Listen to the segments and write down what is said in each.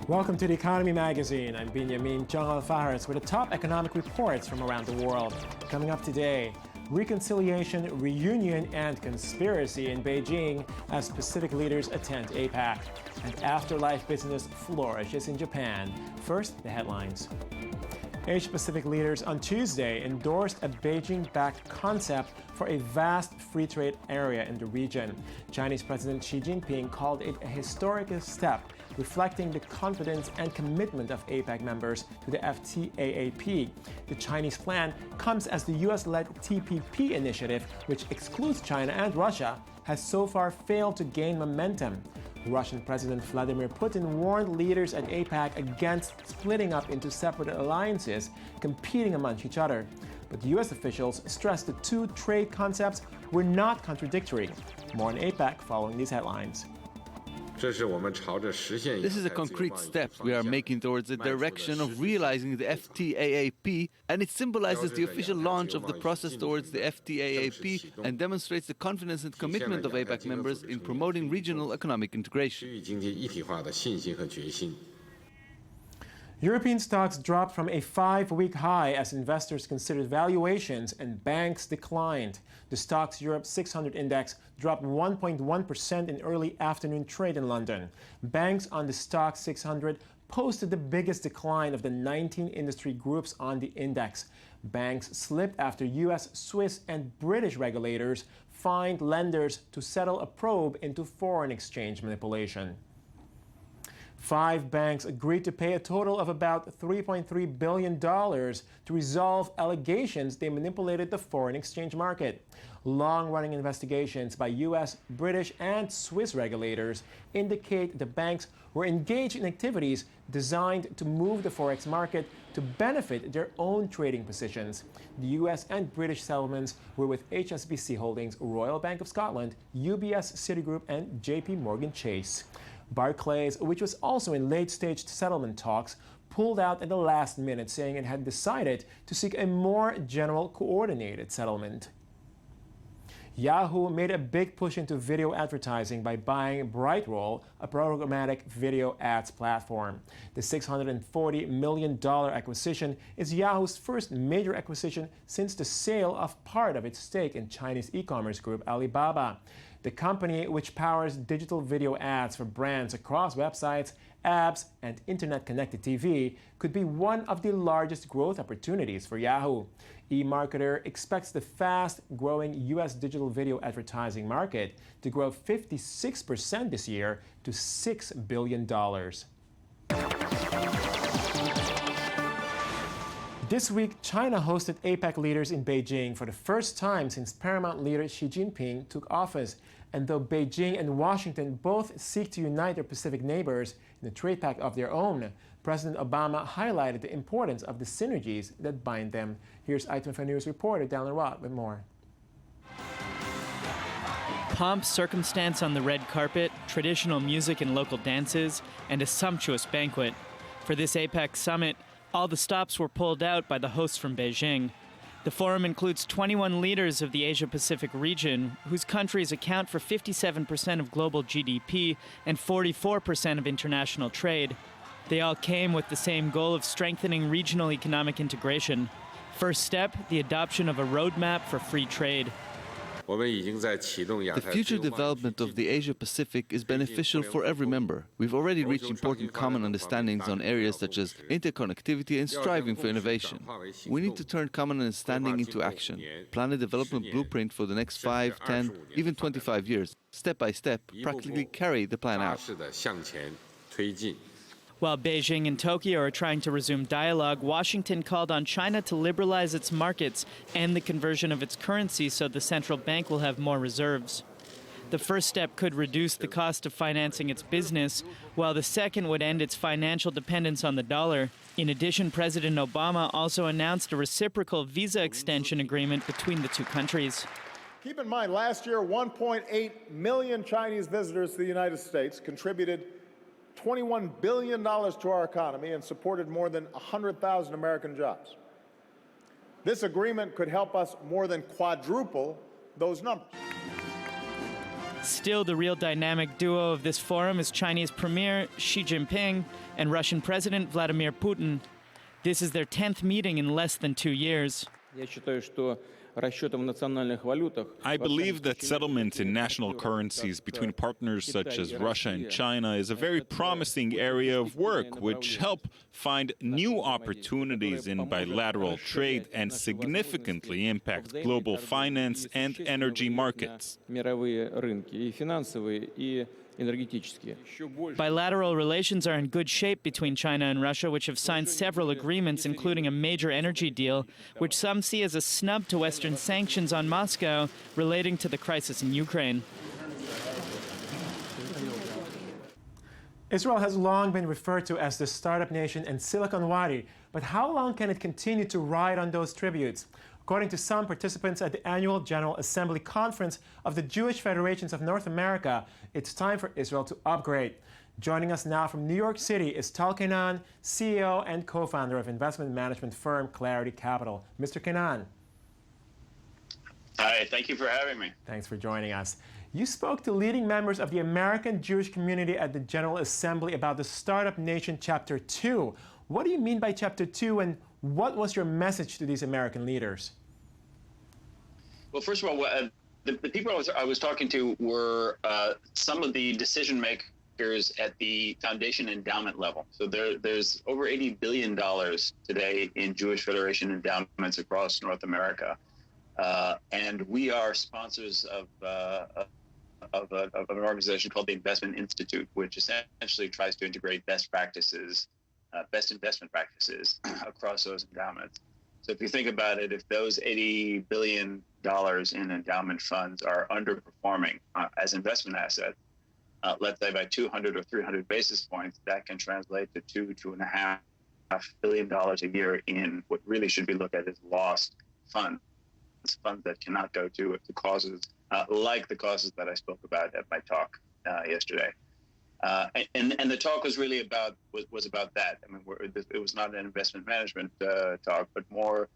Welcome to the Economy Magazine. I'm Benjamin Al-Faharis with the top economic reports from around the world. Coming up today, reconciliation, reunion, and conspiracy in Beijing as Pacific leaders attend APEC. And Afterlife business flourishes in Japan. First, the headlines. Asia-Pacific leaders on Tuesday endorsed a Beijing-backed concept for a vast free trade area in the region. Chinese President Xi Jinping called it a historic step, reflecting the confidence and commitment of APEC members to the FTAAP. The Chinese plan comes as the US-led TPP initiative, which excludes China and Russia, has so far failed to gain momentum. Russian President Vladimir Putin warned leaders at APEC against splitting up into separate alliances, competing among each other. But US officials stressed the two trade concepts were not contradictory. More on APEC following these headlines. This is a concrete step we are making towards the direction of realizing the FTAAP, and it symbolizes the official launch of the process towards the FTAAP and demonstrates the confidence and commitment of APEC members in promoting regional economic integration. European stocks dropped from a 5-week high as investors considered valuations and banks declined. The Stoxx Europe 600 index dropped 1.1% in early afternoon trade in London. Banks on the Stoxx 600 posted the biggest decline of the 19 industry groups on the index. Banks slipped after US, Swiss, and British regulators fined lenders to settle a probe into foreign exchange manipulation. 5 banks agreed to pay a total of about $3.3 billion to resolve allegations they manipulated the foreign exchange market. Long-running investigations by US, British, and Swiss regulators indicate the banks were engaged in activities designed to move the forex market to benefit their own trading positions. The US and British settlements were with HSBC Holdings, Royal Bank of Scotland, UBS, Citigroup, and JP Morgan Chase. Barclays, which was also in late-stage settlement talks, pulled out at the last minute, saying it had decided to seek a more general, coordinated settlement. Yahoo made a big push into video advertising by buying Brightroll, a programmatic video ads platform. The $640 million acquisition is Yahoo's first major acquisition since the sale of part of its stake in Chinese e-commerce group Alibaba. The company, which powers digital video ads for brands across websites, apps, and internet-connected TV, could be one of the largest growth opportunities for Yahoo. eMarketer expects the fast-growing U.S. digital video advertising market to grow 56% this year to $6 billion. This week, China hosted APEC leaders in Beijing for the first time since Paramount leader Xi Jinping took office. And though Beijing and Washington both seek to unite their Pacific neighbors in a trade pact of their own, President Obama highlighted the importance of the synergies that bind them. Here's ITV News reporter Dallin Watt with more. Pomp, circumstance on the red carpet, traditional music and local dances, and a sumptuous banquet. For this APEC summit, all the stops were pulled out by the hosts from Beijing. The forum includes 21 leaders of the Asia-Pacific region, whose countries account for 57% of global GDP and 44% of international trade. They all came with the same goal of strengthening regional economic integration. First step, the adoption of a roadmap for free trade. The future development of the Asia-Pacific is beneficial for every member. We've already reached important common understandings on areas such as interconnectivity and striving for innovation. We need to turn common understanding into action, plan a development blueprint for the next 5, 10, even 25 years, step by step, practically carry the plan out. While Beijing and Tokyo are trying to resume dialogue, Washington called on China to liberalize its markets and the conversion of its currency so the central bank will have more reserves. The first step could reduce the cost of financing its business, while the second would end its financial dependence on the dollar. In addition, President Obama also announced a reciprocal visa extension agreement between the two countries. Keep in mind, last year, 1.8 million Chinese visitors to the United States contributed $21 billion to our economy and supported more than 100,000 American jobs. This agreement could help us more than quadruple those numbers. Still, the real dynamic duo of this forum is Chinese Premier Xi Jinping and Russian President Vladimir Putin. This is their 10th meeting in less than 2 years. I believe that settlement in national currencies between partners such as Russia and China is a very promising area of work, which help find new opportunities in bilateral trade and significantly impact global finance and energy markets. Bilateral relations are in good shape between China and Russia, which have signed several agreements, including a major energy deal, which some see as a snub to Western sanctions on Moscow relating to the crisis in Ukraine. Israel has long been referred to as the startup nation and Silicon Valley, but how long can it continue to ride on those tributes? According to some participants at the annual General Assembly Conference of the Jewish Federations of North America, it's time for Israel to upgrade. Joining us now from New York City is Tal Keinan, CEO and co-founder of investment management firm Clarity Capital. Mr. Keinan. Hi, thank you for having me. Thanks for joining us. You spoke to leading members of the American Jewish community at the General Assembly about the Startup Nation Chapter 2. What do you mean by Chapter 2, and what was your message to these American leaders? Well, first of all, the people I was talking to were some of the decision makers at the foundation endowment level. So there's over $80 billion today in Jewish Federation endowments across North America. And we are sponsors of an organization called the Investment Institute, which essentially tries to integrate best investment practices across those endowments. So if you think about it, if those $80 billion in endowment funds are underperforming as investment assets, let's say by 200 or 300 basis points, that can translate to $2.5 billion a year in what really should be looked at as lost funds that cannot go to causes like the causes that I spoke about at my talk yesterday. And the talk was really about that. I mean, it was not an investment management talk, but more,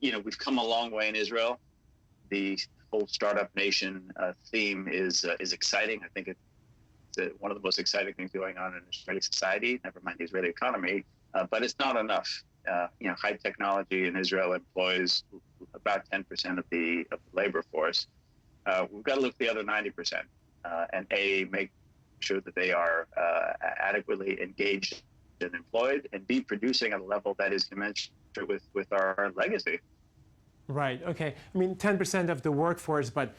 we've come a long way in Israel. The whole startup nation theme is exciting. I think it's one of the most exciting things going on in Israeli society. Never mind the Israeli economy, but it's not enough. High technology in Israel employs about 10% of the labor force. We've got to look at the other 90% and make sure that they are adequately engaged and employed, and be producing at a level that is commensurate with our legacy. Right, okay. I mean, 10% of the workforce, but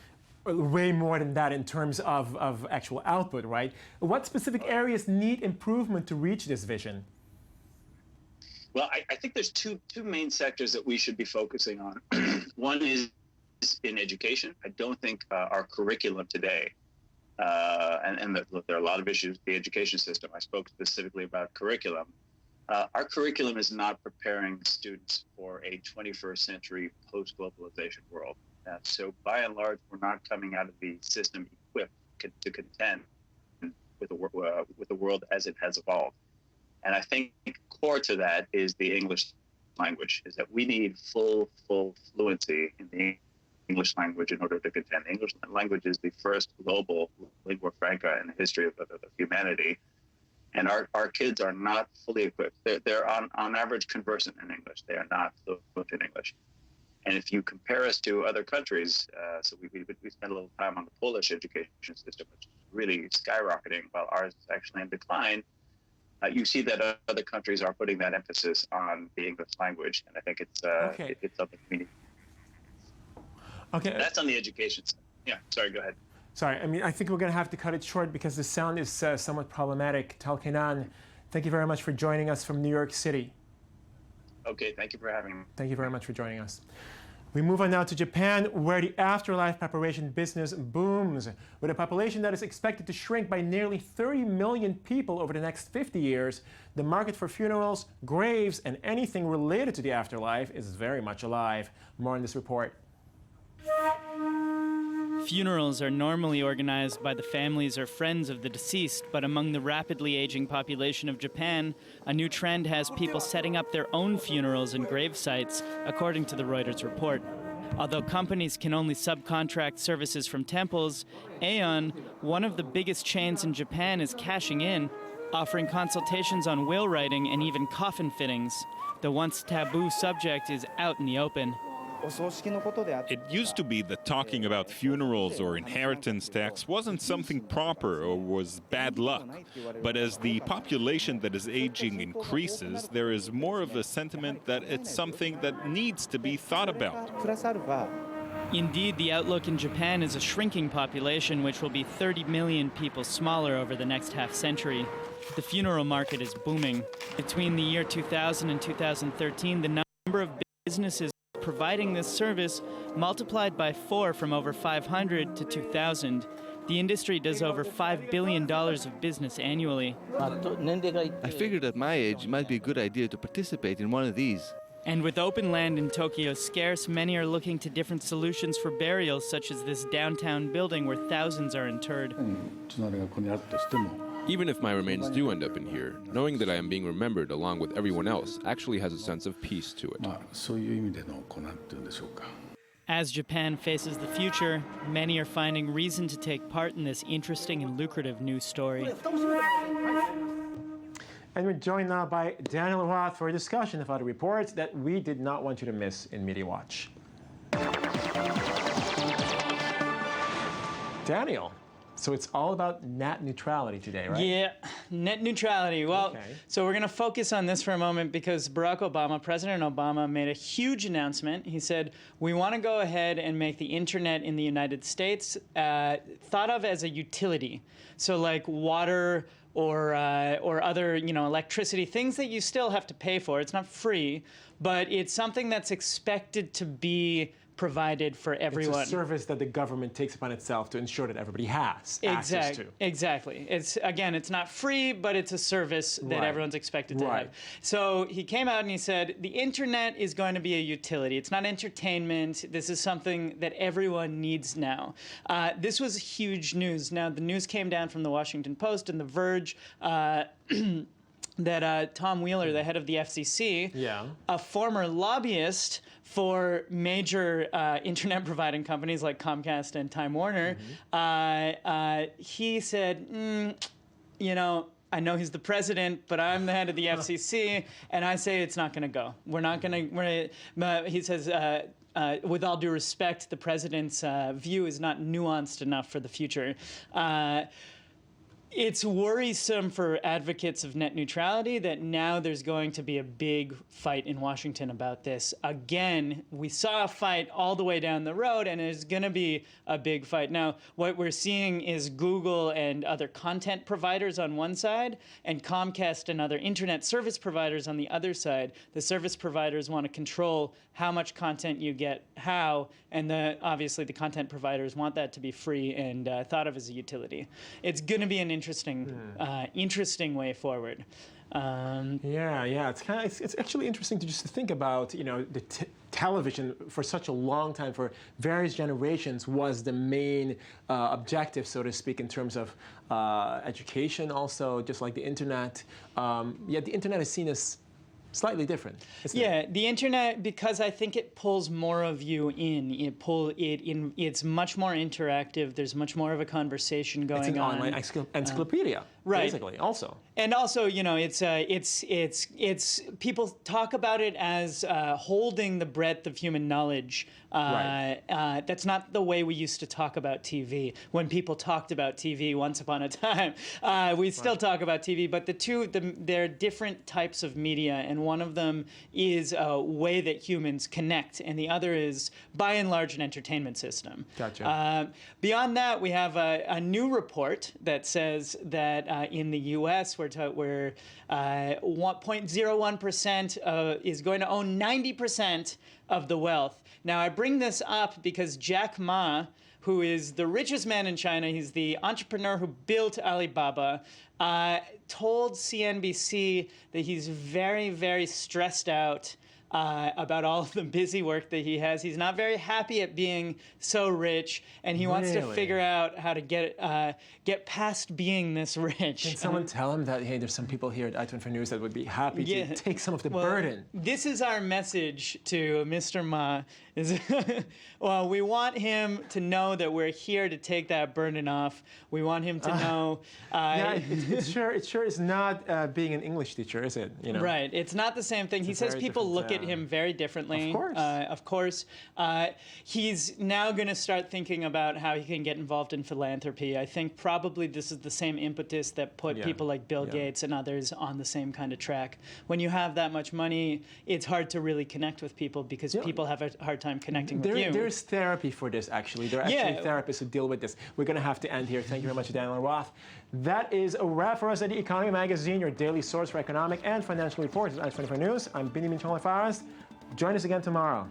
way more than that in terms of actual output, right? What specific areas need improvement to reach this vision? Well, I think there's two main sectors that we should be focusing on. One is in education. I don't think our curriculum today, look, there are a lot of issues with the education system. I spoke specifically about curriculum. Our curriculum is not preparing students for a 21st century post-globalization world. So by and large, we're not coming out of the system equipped to contend with the world as it has evolved. And I think core to that is the English language, is that we need full fluency in the English language in order to contend. The English language is the first global lingua franca in the history of humanity. And our kids are not fully equipped. They're on average conversant in English. They are not fluent in English. And if you compare us to other countries, so we spent a little time on the Polish education system, which is really skyrocketing, while ours is actually in decline. You see that other countries are putting that emphasis on the English language, and I think it's something we need. Okay. That's on the education side. Yeah, sorry, go ahead. Sorry, I mean, I think we're going to have to cut it short because the sound is somewhat problematic. Tal Keinan, thank you very much for joining us from New York City. Okay, thank you for having me. Thank you very much for joining us. We move on now to Japan, where the afterlife preparation business booms. With a population that is expected to shrink by nearly 30 million people over the next 50 years, the market for funerals, graves, and anything related to the afterlife is very much alive. More in this report. Funerals are normally organized by the families or friends of the deceased, but among the rapidly aging population of Japan, a new trend has people setting up their own funerals and grave sites, according to the Reuters report. Although companies can only subcontract services from temples, Aeon, one of the biggest chains in Japan, is cashing in, offering consultations on will writing and even coffin fittings. The once taboo subject is out in the open. It used to be that talking about funerals or inheritance tax wasn't something proper or was bad luck. But as the population that is aging increases, there is more of a sentiment that it's something that needs to be thought about. Indeed, the outlook in Japan is a shrinking population, which will be 30 million people smaller over the next half-century. The funeral market is booming. Between the year 2000 and 2013, the number of businesses providing this service multiplied by 4 from over 500 to 2,000. The industry does over $5 billion of business annually. I figured at my age it might be a good idea to participate in one of these. And with open land in Tokyo scarce, many are looking to different solutions for burials, such as this downtown building where thousands are interred. Even if my remains do end up in here, knowing that I am being remembered along with everyone else actually has a sense of peace to it. As Japan faces the future, many are finding reason to take part in this interesting and lucrative news story. And we're joined now by Daniel Roth for a discussion about a report that we did not want you to miss in Media Watch. Daniel, so it's all about net neutrality today, right? Yeah, net neutrality. Well, So we're going to focus on this for a moment because Barack Obama, President Obama, made a huge announcement. He said, we want to go ahead and make the internet in the United States thought of as a utility. So like water or other, electricity, things that you still have to pay for. It's not free, but it's something that's expected to be provided for everyone. It's a service that the government takes upon itself to ensure that everybody has access to. Exactly. It's not free, but it's a service that everyone's expected to have. So he came out and he said, the internet is going to be a utility. It's not entertainment. This is something that everyone needs now. This was huge news. Now, the news came down from the Washington Post and The Verge. That Tom Wheeler, the head of the FCC, a former lobbyist for major internet providing companies like Comcast and Time Warner, he said, I know he's the president, but I'm the head of the FCC, and I say it's not going to go. We're not going to. He says. With all due respect, the president's view is not nuanced enough for the future. It's worrisome for advocates of net neutrality that now there's going to be a big fight in Washington about this. Again, we saw a fight all the way down the road, and there's going to be a big fight. Now, what we're seeing is Google and other content providers on one side, and Comcast and other internet service providers on the other side. The service providers want to control how much content you get, how, and obviously the content providers want that to be free and thought of as a utility. It's going to be an interesting way forward. It's actually interesting to just think about, the television for such a long time, for various generations, was the main objective, so to speak, in terms of education also, just like the internet. Yet the internet is seen as slightly different. The internet, because I think it pulls more of you in. It's much more interactive. There's much more of a conversation going on. It's an online encyclopedia, basically, also. And also, it's people talk about it as holding the breadth of human knowledge. That's not the way we used to talk about TV. When people talked about TV once upon a time, we still talk about TV, but they're different types of media, and one of them is a way that humans connect, and the other is, by and large, an entertainment system. Gotcha. Beyond that, we have a new report that says that in the U.S., where 1.01% is going to own 90% of the wealth. Now, I bring this up because Jack Ma, who is the richest man in China, he's the entrepreneur who built Alibaba, told CNBC that he's very, very stressed out about all of the busy work that he has. He's not very happy at being so rich, and he wants to figure out how to get past being this rich. Can someone tell him that, hey, there's some people here at i24 News that would be happy to take some of the burden? This is our message to Mr. Ma. Is well, we want him to know that we're here to take that burden off. We want him to know. Yeah, it sure is not being an English teacher, is it? You know? Right. It's not the same thing. He says people look at him very differently. Of course. He's now going to start thinking about how he can get involved in philanthropy. I think probably this is the same impetus that put people like Bill Gates and others on the same kind of track. When you have that much money, it's hard to really connect with people because people have a hard time connecting with you. There's therapy for this, actually. There are actually therapists who deal with this. We're going to have to end here. Thank you very much, Daniel Roth. That is a wrap for us at The Economy Magazine, your daily source for economic and financial reports at i24 News. I'm Benjamin Cholifaras. Join us again tomorrow.